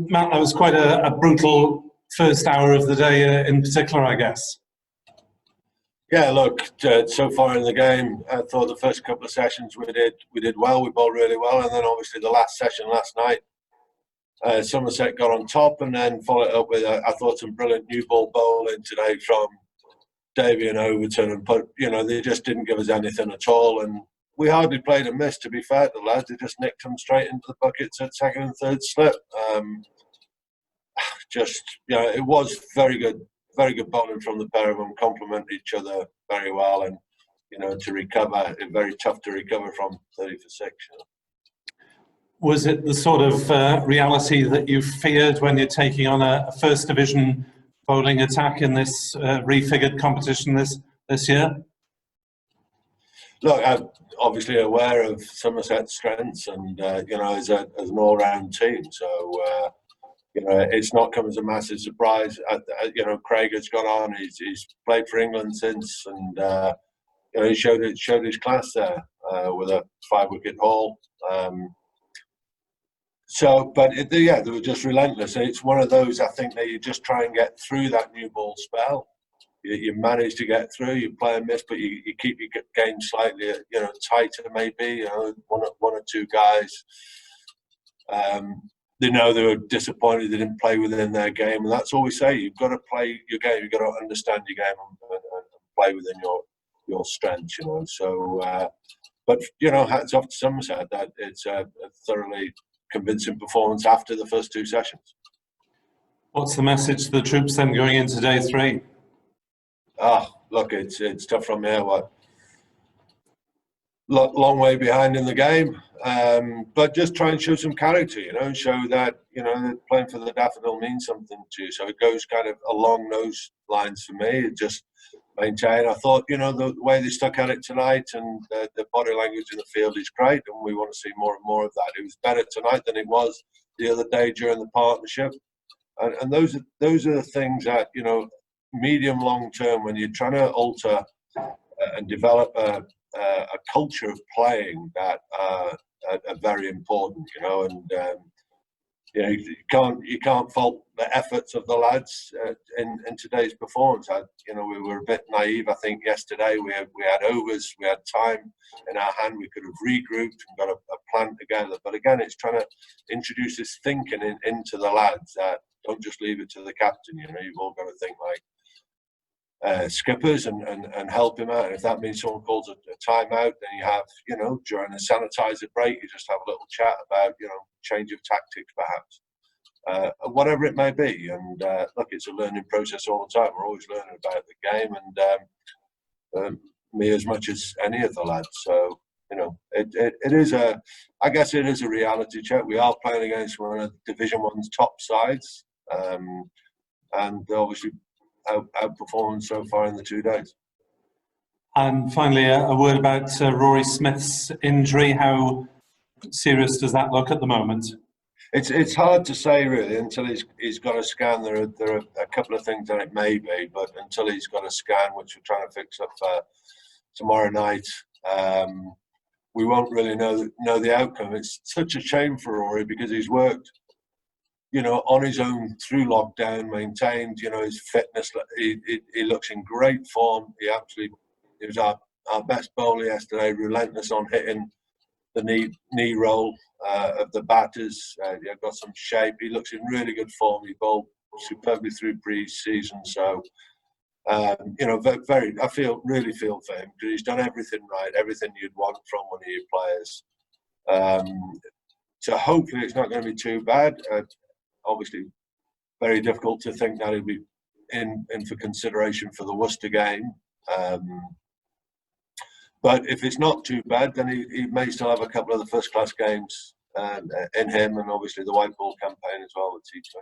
Matt, that was quite a brutal first hour of the day in particular, I guess. Yeah, look, so far in the game, I thought the first couple of sessions we did well, we bowled really well, and then obviously the last session last night, Somerset got on top and then followed up with, I thought, some brilliant new ball bowling today from Davey and Overton, and they just didn't give us anything at all, and we hardly played a miss, to be fair to the lads. They just nicked them straight into the buckets at second and third slip. It was very good bowling from the pair of them, complement each other very well, and to recover, very tough to recover from 30 for 6. Was it the sort of reality that you feared when you're taking on a first division bowling attack in this refigured competition this year? Look, I'm obviously aware of Somerset's strengths, and as an all-round team, so it's not come as a massive surprise. Craig has gone on; he's played for England since, and he showed his class there with a 5-wicket haul. They were just relentless. It's one of those, I think, that you just try and get through that new ball spell. You manage to get through, you play a miss, but you keep your game slightly, tighter maybe. One or two guys, they know they were disappointed they didn't play within their game, and that's all we say. You've got to play your game. You've got to understand your game and play within your strengths. So, hats off to Somerset. That it's a thoroughly convincing performance after the first two sessions. What's the message to the troops then going into day 3? Look, it's tough from here. Long way behind in the game, but just try and show some character, show that playing for the Daffodil means something to you. So it goes kind of along those lines for me. It just maintain. I thought the way they stuck at it tonight, and the body language in the field is great, and we want to see more and more of that. It was better tonight than it was the other day during the partnership, and those are the things that medium long term, when you're trying to alter and develop a culture of playing that are very important, and you can't fault the efforts of the lads in today's performance. We were a bit naive, I think. Yesterday we had overs, we had time in our hand, we could have regrouped and got a plan together. But again, it's trying to introduce this thinking into the lads that don't just leave it to the captain. You've all got to think like skippers and help him out. And if that means someone calls a timeout, then you have, during a sanitizer break, you just have a little chat about, change of tactics perhaps, whatever it may be. And look, it's a learning process all the time. We're always learning about the game, and me as much as any of the lads. So, it is I guess it is a reality check. We are playing against one of Division 1's top sides, and obviously outperforming so far in the 2 days. And finally, a word about Rory Smith's injury. How serious does that look at the moment? It's hard to say really until he's got a scan. There are a couple of things that it may be, but until he's got a scan, which we're trying to fix up tomorrow night, we won't really know the outcome. It's such a shame for Rory because he's worked on his own through lockdown, maintained, his fitness. He looks in great form. He was our best bowler yesterday, relentless on hitting the knee roll of the batters. He got some shape. He looks in really good form. He bowled superbly through pre-season. So, I really feel for him because he's done everything right, everything you'd want from one of your players. So hopefully it's not going to be too bad. Obviously, very difficult to think that he'll be in for consideration for the Worcester game. But if it's not too bad, then he may still have a couple of the first-class games in him, and obviously the white ball campaign as well with T20.